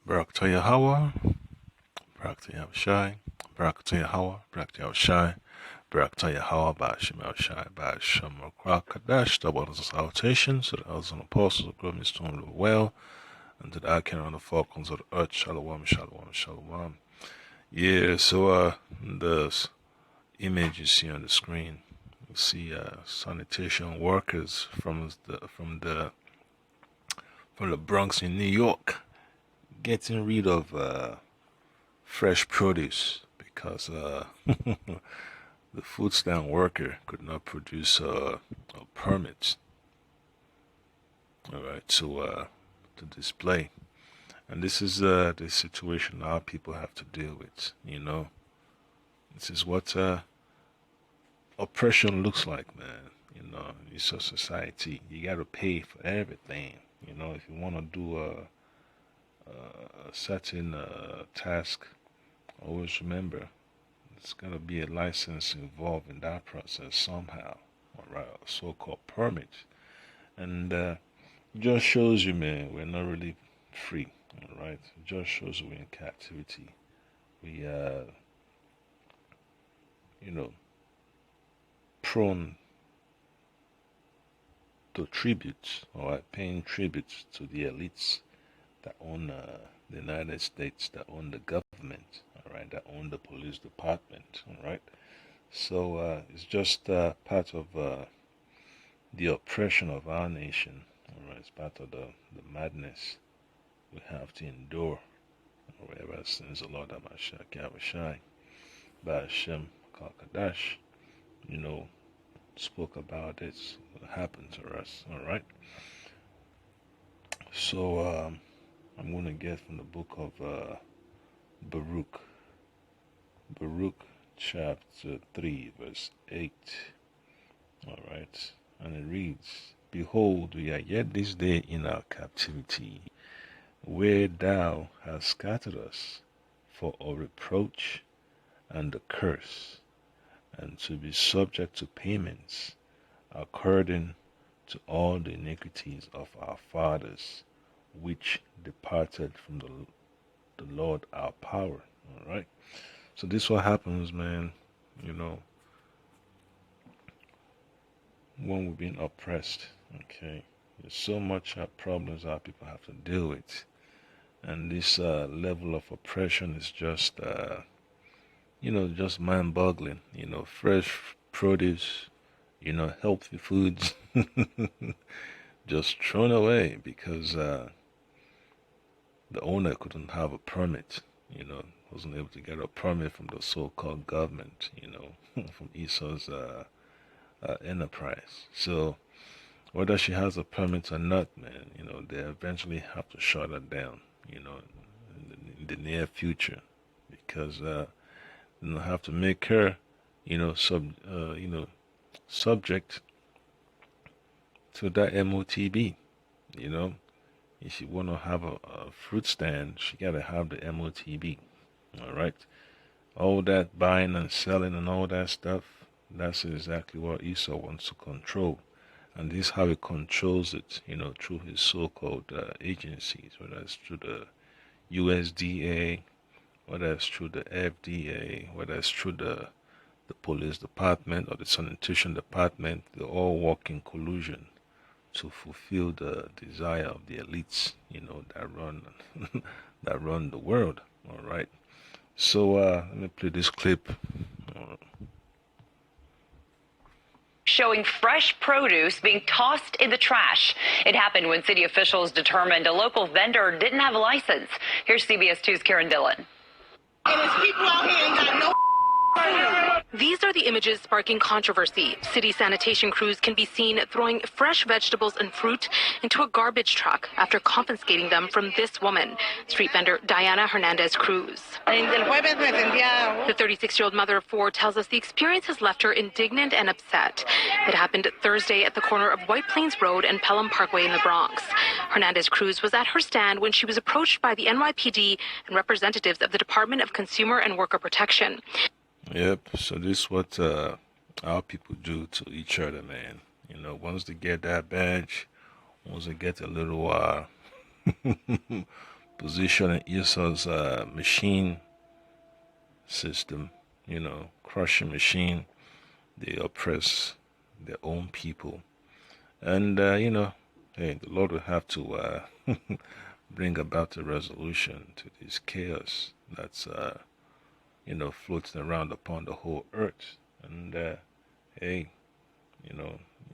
Barakata Yahweh, Barakata Yahushai, Barakata Yahweh, Barakata Yahushai, Barakata Yahweh, Ba'ashem Yahushai, Ba'ashem Kadash, double as a salutation, so the elders and apostles of God, Mr. Only well, and to the icon on the falcons of the earth, Shalom, Shalom, Shalom. Yeah, so the image you see on the screen, you see sanitation workers from the Bronx in New York getting rid of fresh produce because the food stand worker could not produce a permit, all right, to display. And this is the situation our people have to deal with. This is what oppression looks like, man. It's a society. You got to pay for everything. If you want to do a certain task, always remember there's got to be a license involved in that process somehow. All right, a so-called permit. And it just shows you, man, we're not really free. All right, it just shows we're in captivity. We prone to tribute, all right, paying tribute to the elites that own the United States, that own the government, all right, that own the police department, all right. So it's just part of the oppression of our nation, all right. It's part of the madness we have to endure, ever since the Lord Amashak Yahushai, Ba'ashem Kalkadash, spoke about this, what happened to us, all right. So I'm going to get from the book of Baruch, chapter 3, verse 8, all right, and it reads, Behold, we are yet this day in our captivity, where thou hast scattered us for a reproach and a curse, and to be subject to payments according to all the iniquities of our fathers, which departed from the Lord our power. All right. So this what happens, man. When we're being oppressed. Okay. There's so much problems our people have to deal with, and this level of oppression is just just mind-boggling. Fresh produce, healthy foods, just thrown away because the owner couldn't have a permit, wasn't able to get a permit from the so-called government, from Esau's enterprise. So whether she has a permit or not, man, they eventually have to shut her down, in the near future, because have to make her, subject to that MOTB. If you want to have a fruit stand, she gotta have the MOTB. All right, all that buying and selling and all that stuff. That's exactly what Esau wants to control, and this is how he controls it. Through his so-called agencies, whether it's through the USDA, whether it's through the FDA, whether it's through the police department or the sanitation department. They all work in collusion to fulfill the desire of the elites, that run that run the world. All right. So let me play this clip. Showing fresh produce being tossed in the trash. It happened when city officials determined a local vendor didn't have a license. Here's CBS 2's Karen Dillon. And there's people out here ain't got no. These are the images sparking controversy. City sanitation crews can be seen throwing fresh vegetables and fruit into a garbage truck after confiscating them from this woman, street vendor Diana Hernandez Cruz. The 36-year-old mother of four tells us the experience has left her indignant and upset. It happened Thursday at the corner of White Plains Road and Pelham Parkway in the Bronx. Hernandez Cruz was at her stand when she was approached by the NYPD and representatives of the Department of Consumer and Worker Protection. Yep, so this is what our people do to each other, man. Once they get that badge, once they get a little position in Esau's machine system, crushing machine. They oppress their own people. And, hey, the Lord will have to bring about a resolution to this chaos that's, floating around upon the whole earth. And, hey,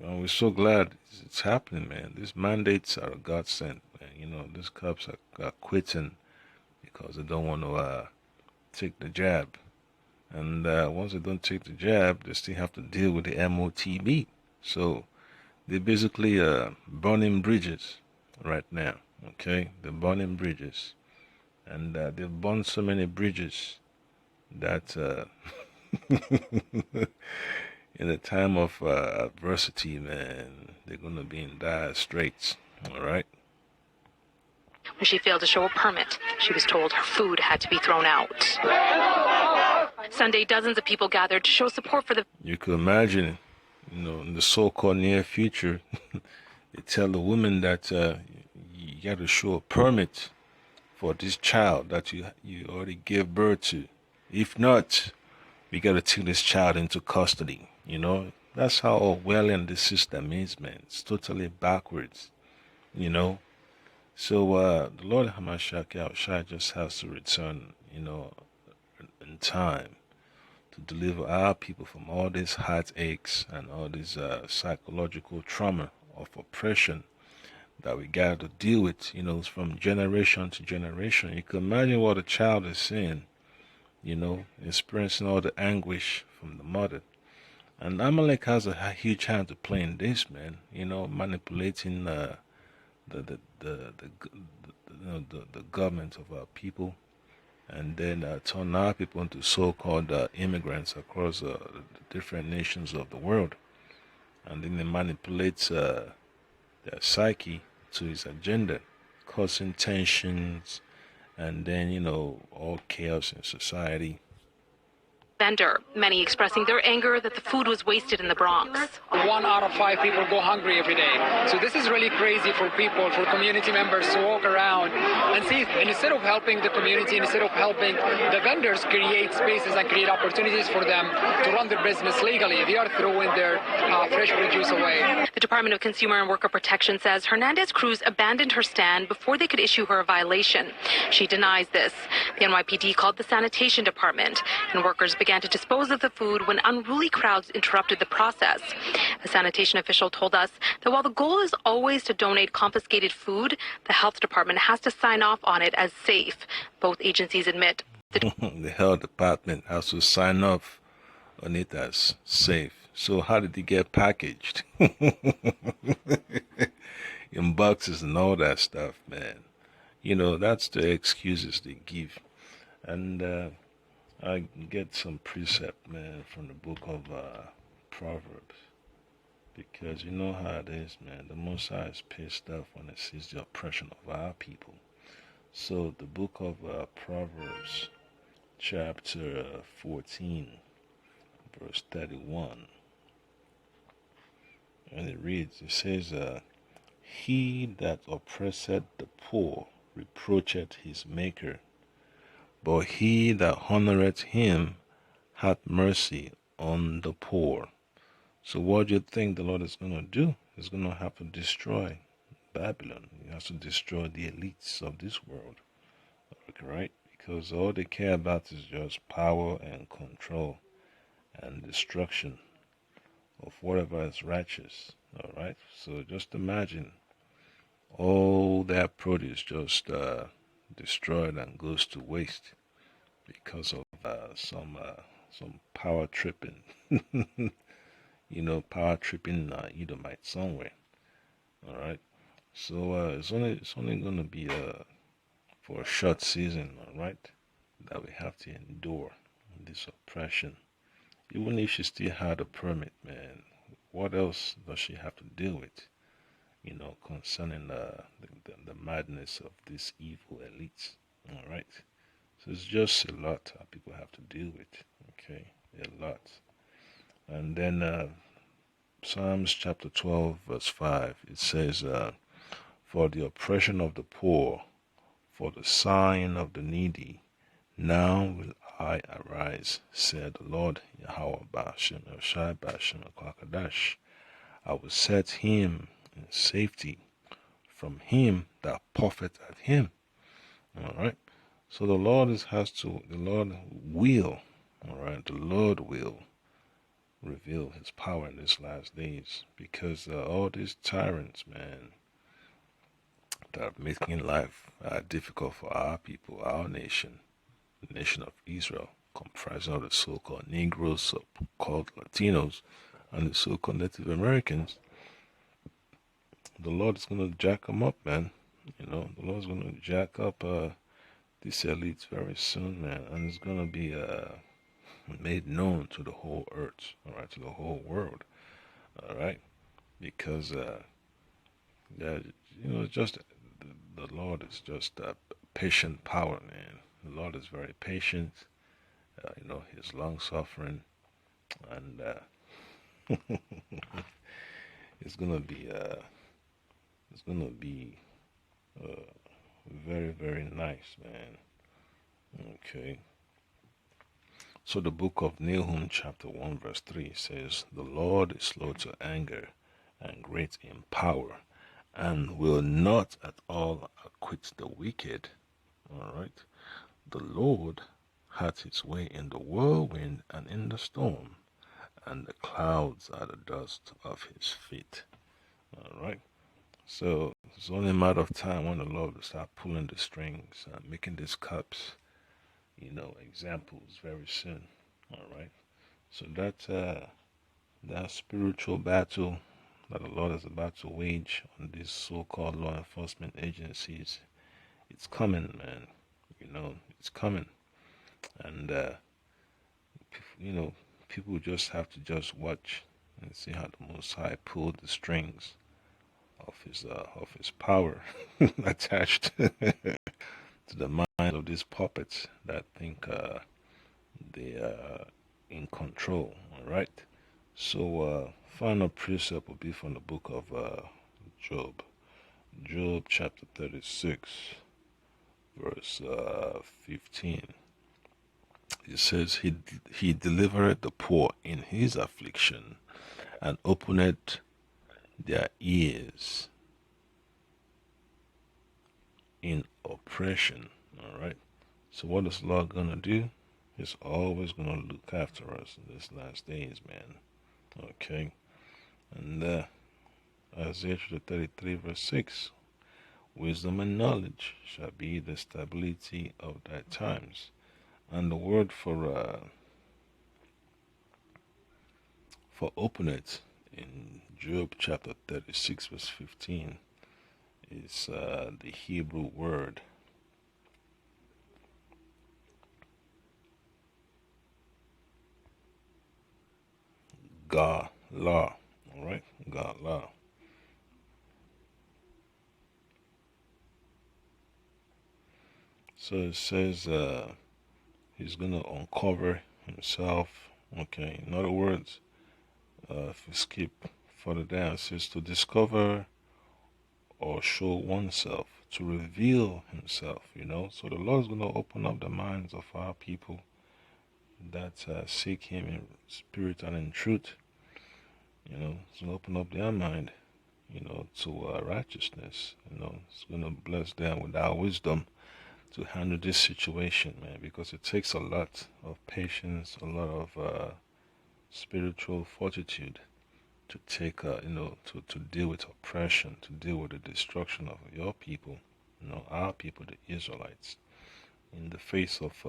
we're so glad it's happening, man. These mandates are a godsend, man. These cops are quitting because they don't want to take the jab. And once they don't take the jab, they still have to deal with the MOTB. So they're basically burning bridges right now, okay? They're burning bridges. And they've burned so many bridges that in a time of adversity, man, they're going to be in dire straits, all right? When she failed to show a permit, she was told her food had to be thrown out. Sunday, dozens of people gathered to show support for the... You could imagine, in the so-called near future, they tell the woman that you got to show a permit for this child that you already gave birth to. If not, we got to take this child into custody. That's how Orwellian this system is, man. It's totally backwards, So the Lord Hamashiach Yahushua just has to return, in time to deliver our people from all these heartaches and all this psychological trauma of oppression that we got to deal with, from generation to generation. You can imagine what a child is seeing, experiencing all the anguish from the mother. And Amalek has a huge hand to play in this, man. Manipulating the government of our people, and then turn our people into so-called immigrants across the different nations of the world. And then they manipulate their psyche to his agenda, causing tensions, and then, all chaos in society. Vendor, many expressing their anger that the food was wasted in the Bronx. 1 out of 5 people go hungry every day. So this is really crazy for people, for community members to walk around and see, and instead of helping the community, instead of helping the vendors create spaces and create opportunities for them to run their business legally, they are throwing their fresh produce away. The Department of Consumer and Worker Protection says Hernandez Cruz abandoned her stand before they could issue her a violation. She denies this. The NYPD called the sanitation department, and workers began to dispose of the food when unruly crowds interrupted the process. A sanitation official told us that while the goal is always to donate confiscated food, the health department has to sign off on it as safe. Both agencies admit the health department has to sign off on it as safe. So how did it get packaged? In boxes and all that stuff, man. That's the excuses they give. And I get some precept, man, from the book of Proverbs. Because you know how it is, man. The Most High is pissed off when it sees the oppression of our people. So the book of Proverbs, chapter 14, verse 31. And it reads, it says, he that oppresseth the poor reproacheth his maker, but he that honoreth him hath mercy on the poor. So what do you think the Lord is going to do? He's going to have to destroy Babylon. He has to destroy the elites of this world, right? Because all they care about is just power and control and destruction of whatever is righteous, all right? So just imagine all that produce just destroyed and goes to waste because of some power tripping, power tripping Edomite somewhere. All right, so it's only gonna be for a short season, all right, that we have to endure this oppression. Even if she still had a permit, man, what else does she have to deal with? Concerning the madness of these evil elites. All right. So it's just a lot people have to deal with. Okay, a lot. And then Psalms chapter 12, verse 5, it says, for the oppression of the poor, for the sighing of the needy. Now will I arise, said the Lord Yahweh Bashem Shai Bashem Kwakadash. I will set him in safety from him that puffeth at him. Alright. So the Lord will, alright, the Lord will reveal his power in these last days, because all these tyrants, man, that are making life difficult for our people, our nation, the nation of Israel, comprising of the so-called Negroes, so-called Latinos, and the so-called Native Americans. The Lord is going to jack them up, man. You know, the Lord's going to jack up these elites very soon, man, and it's going to be made known to the whole earth, all right, to the whole world, all right, because just the Lord is just a patient power, man. The Lord is very patient, He's long suffering, and it's gonna be very, very nice, man. Okay. So the book of Nahum chapter 1 verse 3 says, the Lord is slow to anger and great in power, and will not at all acquit the wicked. Alright. The Lord hath his way in the whirlwind and in the storm, and the clouds are the dust of his feet. Alright. So it's only a matter of time when the Lord will start pulling the strings and making these cups, examples very soon. Alright. So that spiritual battle that the Lord is about to wage on these so-called law enforcement agencies, it's coming, man. It's coming. And people just have to just watch and see how the Most High pulled the strings of his power attached to the minds of these puppets that think they are in control. All right. So final precept will be from the book of Job. Job chapter 36, verse 15. It says, he delivered the poor in his affliction, and opened their ears in oppression. All right. So what is the Lord gonna do? He's always gonna look after us in these last days, man. Okay. And Isaiah 33 verse 6. Wisdom and knowledge shall be the stability of thy times. And the word for open it in Job chapter 36 verse 15 is the Hebrew word Gala. All right, Gala. So it says he's gonna uncover himself. Okay, in other words, if we skip further down, it says to discover or show oneself, to reveal himself. So the Lord is gonna open up the minds of our people that seek him in spirit and in truth. It's gonna open up their mind, to righteousness. It's gonna bless them with our wisdom to handle this situation, man, because it takes a lot of patience, a lot of spiritual fortitude to take, to deal with oppression, to deal with the destruction of your people, our people, the Israelites, in the face of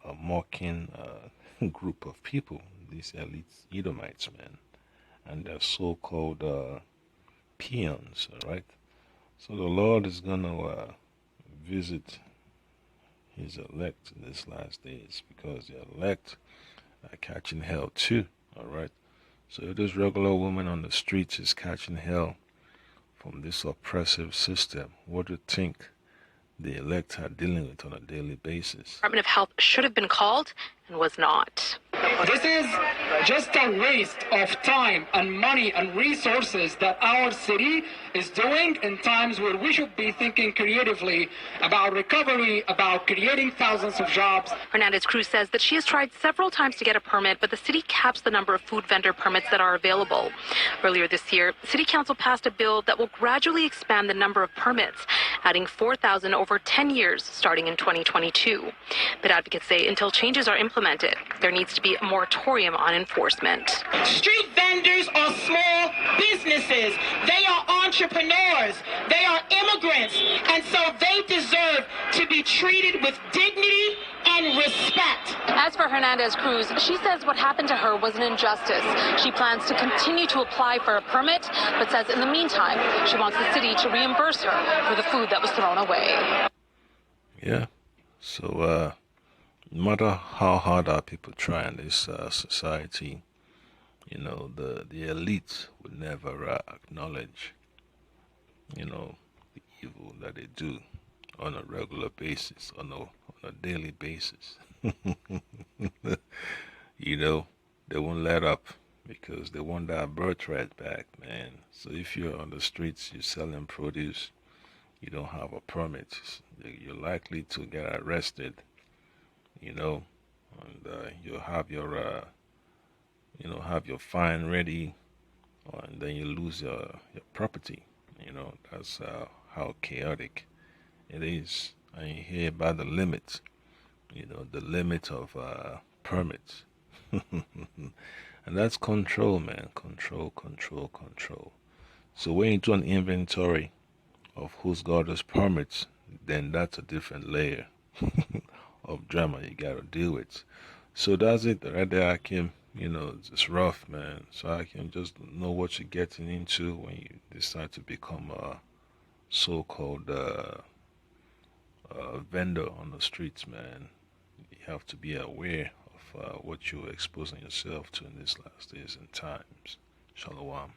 a mocking group of people, these elite Edomites, man, and their so-called peons, all right? So the Lord is going to visit his elect in these last days, because the elect are catching hell too, all right? So if this regular woman on the streets is catching hell from this oppressive system, what do you think the elect are dealing with on a daily basis? Department of Health should have been called and was not. This is just a waste of time and money and resources that our city is doing in times where we should be thinking creatively about recovery, about creating thousands of jobs. Hernandez Cruz says that she has tried several times to get a permit, but the city caps the number of food vendor permits that are available. Earlier this year, City Council passed a bill that will gradually expand the number of permits, adding 4,000 over 10 years starting in 2022. But advocates say until changes are implemented, there needs to be a moratorium on enforcement. Street vendors are small businesses. They are entrepreneurs. They are immigrants. And so they deserve to be treated with dignity and respect. As for Hernandez Cruz, she says what happened to her was an injustice. She plans to continue to apply for a permit, but says in the meantime, she wants the city to reimburse her for the food that was thrown away. Yeah. So, no matter how hard our people try in this society, you know, the elites would never acknowledge, you know, the evil that they do on a regular basis, on a daily basis. You know, they won't let up because they want that birthright back, man. So if you're on the streets, you're selling produce, you don't have a permit, you're likely to get arrested, you know, and you'll have your, have your fine ready, and then you lose your property. You know, that's how chaotic it is. And you hear about the limit, you know, the limit of permits. And that's control, man. Control. So when you do an inventory of who's got those permits, then that's a different layer of drama you gotta deal with. So that's it right there, Akim. You know, it's rough, man. So I can just know what you're getting into when you decide to become a so-called vendor on the streets, man. You have to be aware of what you're exposing yourself to in these last days and times. Shalom.